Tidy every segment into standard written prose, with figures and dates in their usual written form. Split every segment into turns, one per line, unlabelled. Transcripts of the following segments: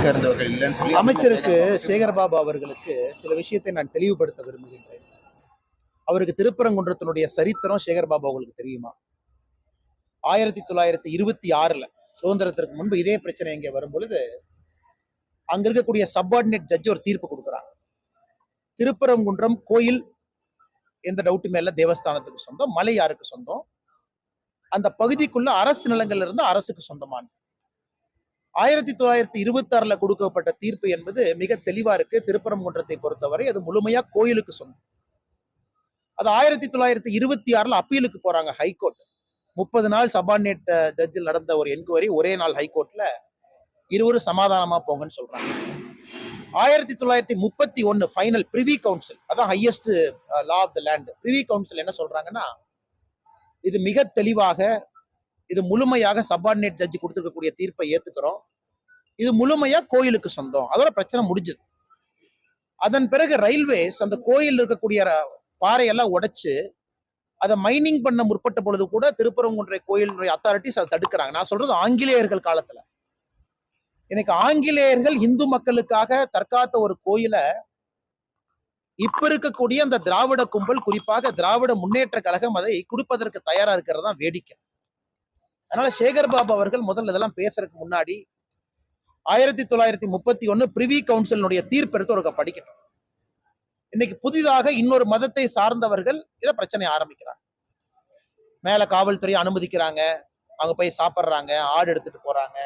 சேர்ந்தவர்கள் இல்லைன்னு சொல்லி
அமைச்சருக்கு சேகர்பாபு அவர்களுக்கு சில விஷயத்தை நான் தெளிவுபடுத்த விரும்புகின்றேன். அவருக்கு திருப்பரங்குன்றத்தினுடைய சரித்திரம் சேகர்பாபு அவர்களுக்கு தெரியுமா? 1926 சுதந்திரத்திற்கு முன்பு இதே பிரச்சனை இங்கே வரும் பொழுது அங்க இருக்கக்கூடிய சப்பார்டினேட் ஜட்ஜ் ஒரு தீர்ப்பு கொடுக்குறாங்க. திருப்பரங்குன்றம் கோயில் எந்த டவுட்டுமே இல்ல, தேவஸ்தானத்துக்கு சொந்தம், மலை யாருக்கு சொந்தம், அந்த பகுதிக்குள்ள அரசு நிலங்கள்ல இருந்து அரசுக்கு சொந்தமான 1926 கொடுக்கப்பட்ட தீர்ப்பு என்பது மிக தெளிவா இருக்கு. திருப்பரங்குன்றத்தை பொறுத்தவரை அது முழுமையா கோயிலுக்கு சொந்தம். அது 1926 அப்பீலுக்கு போறாங்க ஹைகோர்ட். 30 நாள் சபார்டினேட் ஜட்ஜில் நடந்த ஒரு என்கொயரி ஒரே நாள் ஹைகோர்ட்ல இருவரும் சமாதானமா போங்கன்னு சொல்றாங்க. 1931 ஃபைனல் பிரிவி கவுன்சில், அதான் highest law of the land. Privy council என்ன சொல்றாங்கன்னா, இது மிக தெளிவாக, இது முழுமையாக சபார்டினேட் ஜட்ஜி கொடுத்திருக்கக்கூடிய தீர்ப்பை ஏத்துக்கிறோம், இது முழுமையா கோயிலுக்கு சொந்தம், அதோட பிரச்சனை முடிஞ்சது. அதன் பிறகு ரயில்வேஸ் அந்த கோயில் இருக்கக்கூடிய பாறையெல்லாம் உடைச்சு அதை மைனிங் பண்ண முற்பட்ட பொழுது கூட திருப்பரங்குன்ற கோயிலுடைய அத்தாரிட்டிஸ் அதை தடுக்கிறாங்க. நான் சொல்றது ஆங்கிலேயர்கள் காலத்துல. இன்னைக்கு ஆங்கிலேயர்கள் இந்து மக்களுக்காக தற்காத்த ஒரு கோயிலை இப்ப இருக்கக்கூடிய அந்த திராவிட கும்பல், குறிப்பாக திராவிட முன்னேற்ற கழகம் அதை கொடுப்பதற்கு தயாரா இருக்கிறது தான் வேடிக்கை. அதனால சேகர்பாபு அவர்கள் முதல்ல இதெல்லாம் பேசுறதுக்கு முன்னாடி 1931 பிரிவி கவுன்சிலுடைய தீர்ப்பு எடுத்து ஒரு படிக்கட்டும். இன்னைக்கு புதிதாக இன்னொரு மதத்தை சார்ந்தவர்கள் இதை பிரச்சனை ஆரம்பிக்கிறாங்க. மேல காவல்துறை அனுமதிக்கிறாங்க, அங்க போய் சாப்பிடுறாங்க, ஆடு எடுத்துட்டு போறாங்க,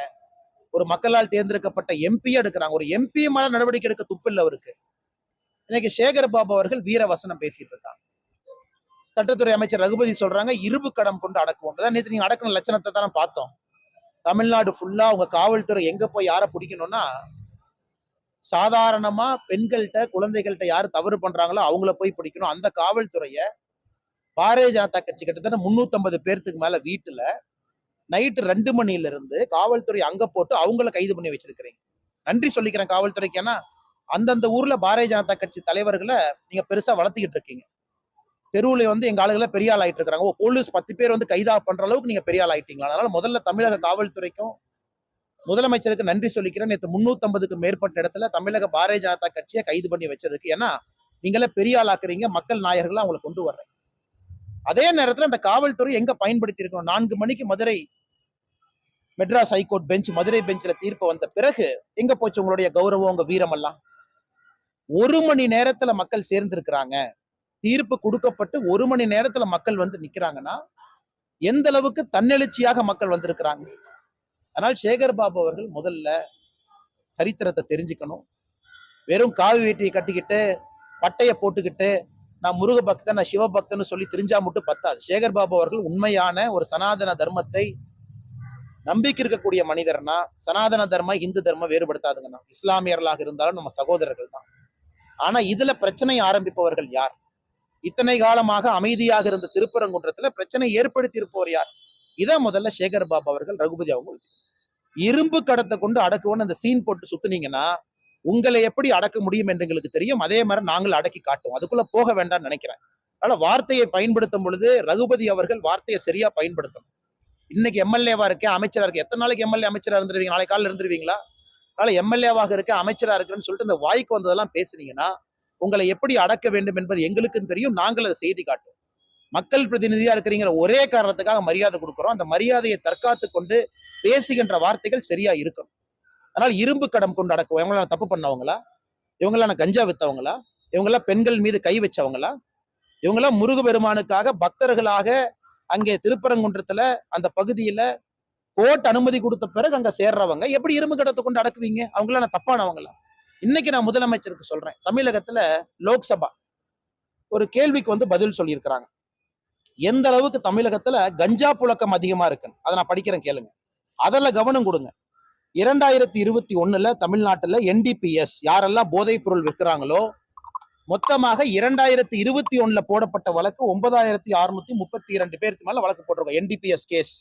ஒரு மக்களால் தேர்ந்தெடுக்கப்பட்ட எம்பி எடுக்கிறாங்க. ஒரு எம்பி மேல நடவடிக்கை எடுக்க துப்பில்ல அவருக்கு. இன்னைக்கு சேகர்பாபு அவர்கள் வீர வசனம் பேசிட்டு இருக்காங்க. சட்டத்துறை அமைச்சர் ரகுபதி சொல்றாங்க இரும்பு கடம் கொண்டு அடக்குவோம். நேற்று நீங்க அடக்கின லட்சணத்தை தானே பார்த்தோம். தமிழ்நாடு ஃபுல்லா உங்க காவல்துறை எங்க போய் யாரை பிடிக்கணும்னா, சாதாரணமா பெண்கள்கிட்ட குழந்தைகள்கிட்ட யாரு தவறு பண்றாங்களோ அவங்கள போய் பிடிக்கணும். அந்த காவல்துறைய பாரதிய ஜனதா கட்சி கிட்டத்தட்ட 350 பேர்த்துக்கு மேல வீட்டுல நைட்டு 2 மணில இருந்து காவல்துறை அங்க போட்டு அவங்கள கைது பண்ணி வச்சிருக்கிறீங்க. நன்றி சொல்லிக்கிறேன் காவல்துறைக்கு. ஏன்னா அந்தந்த ஊர்ல பாரதிய ஜனதா கட்சி தலைவர்களை நீங்க பெருசா வளர்த்திக்கிட்டு இருக்கீங்க. தெருவுல எங்க ஆளுகளை பெரிய ஆள் ஆயிட்டு இருக்காங்க. போலீஸ் 10 பேர் கைதா பண்ற அளவுக்கு நீங்க பெரிய ஆள் ஆயிட்டீங்களா? அதனால முதல்ல தமிழக காவல்துறைக்கும் முதலமைச்சருக்கு நன்றி சொல்லிக்கிறேன். நேற்று 350க்கு மேற்பட்ட இடத்துல தமிழக பாரதிய ஜனதா கட்சியை கைது பண்ணி வச்சதுக்கு. ஏன்னா நீங்களே பெரிய ஆளாக்குறீங்க, மக்கள் நாயகர்கள் அவங்களை கொண்டு வர்றேன். அதே நேரத்துல அந்த காவல்துறை எங்க பயன்படுத்தி இருக்கணும்? 4 மணிக்கு மதுரை மெட்ராஸ் ஹைகோர்ட் பெஞ்ச், மதுரை பெஞ்சில தீர்ப்பு வந்த பிறகு எங்க போச்சு உங்களுடைய கௌரவம், உங்க வீரம் எல்லாம்? 1 மணி நேரத்துல மக்கள் சேர்ந்திருக்கிறாங்க. தீர்ப்பு கொடுக்கப்பட்டு 1 மணி நேரத்துல மக்கள் நிக்கிறாங்கன்னா எந்த அளவுக்கு தன்னெழுச்சியாக மக்கள் வந்திருக்கிறாங்க. ஆனால் சேகர்பாபு அவர்கள் முதல்ல சரித்திரத்தை தெரிஞ்சுக்கணும். வெறும் காவி வேட்டியை கட்டிக்கிட்டு பட்டையை போட்டுக்கிட்டு நான் முருக பக்தன், நான் சிவபக்தன் சொல்லி தெரிஞ்சா மட்டும் பத்தாது. சேகர்பாபு அவர்கள் உண்மையான ஒரு சனாதன தர்மத்தை நம்பிக்கை இருக்கக்கூடிய மனிதர்னா, சனாதன தர்மம் இந்து தர்மம் வேறுபடுத்தாதுங்கண்ணா. இஸ்லாமியர்களாக இருந்தாலும் நம்ம சகோதரர்கள் தான். ஆனா இதுல பிரச்சனை ஆரம்பிப்பவர்கள் யார்? இத்தனை காலமாக அமைதியாக இருந்த திருப்பரங்குன்றத்துல பிரச்சனை ஏற்படுத்தி இருப்பவர் யார்? இதை முதல்ல சேகர்பாபு அவர்கள் ரகுபதி அவங்க இரும்பு கடத்தை கொண்டு அடக்குவோன்னு அந்த சீன் போட்டு சுத்துனீங்கன்னா உங்களை எப்படி அடக்க முடியும் என்று எங்களுக்கு தெரியும். அதே மாதிரி நாங்கள் அடக்கி காட்டுவோம். அதுக்குள்ள போக வேண்டாம்னு நினைக்கிறேன். அதனால வார்த்தையை பயன்படுத்தும் பொழுது ரகுபதி அவர்கள் வார்த்தையை சரியா பயன்படுத்தணும். இன்னைக்கு எம்எல்ஏவா இருக்கேன், அமைச்சரா இருக்கு. எத்தனை நாளைக்கு எம்எல்ஏ அமைச்சரா இருந்துருவீங்க? நாளை காலையில் இருந்துருவீங்களா? அதனால எம்எல்ஏவாக இருக்க, அமைச்சரா இருக்குன்னு சொல்லிட்டு இந்த வாய்க்கு வந்ததெல்லாம் பேசுனீங்கன்னா உங்களை எப்படி அடக்க வேண்டும் என்பது எங்களுக்கும் தெரியும். நாங்கள் அதை செய்தி காட்டுவோம். மக்கள் பிரதிநிதியா இருக்கிறீங்கிற ஒரே காரணத்துக்காக மரியாதை கொடுக்குறோம். அந்த மரியாதையை தற்காத்து கொண்டு பேசுகின்ற வார்த்தைகள் சரியா இருக்கணும். அதனால இரும்பு கடம் கொண்டு அடக்குவோம். இவங்களாம் தப்பு பண்ணவங்களா? இவங்களாம் கஞ்சா வித்தவங்களா? இவங்கெல்லாம் பெண்கள் மீது கை வச்சவங்களா? இவங்கெல்லாம் முருகபெருமானுக்காக பக்தர்களாக அங்கே திருப்பரங்குன்றத்துல அந்த பகுதியில கோர்ட் அனுமதி கொடுத்த பிறகு அங்க சேர்றவங்க எப்படி இரும்பு கடத்தை கொண்டு அடக்குவீங்க? அவங்களாம் தப்பானவங்களா? இன்னைக்கு நான் முதலமைச்சருக்கு சொல்றேன், தமிழகத்துல லோக்சபா ஒரு கேள்விக்கு பதில் சொல்லியிருக்கிறாங்க. எந்த அளவுக்கு தமிழகத்துல கஞ்சா புழக்கம் அதிகமா இருக்குன்னு அதை நான் படிக்கிறேன், கேளுங்க. அதெல்லாம் கவனம் கொடுங்க. 2021 தமிழ்நாட்டுல NDPS யாரெல்லாம் போதைப் பொருள் விற்கிறாங்களோ மொத்தமாக 2021 போடப்பட்ட வழக்கு 9632 பேருக்கு மேல வழக்கு போட்டிருக்கோம். NDPS case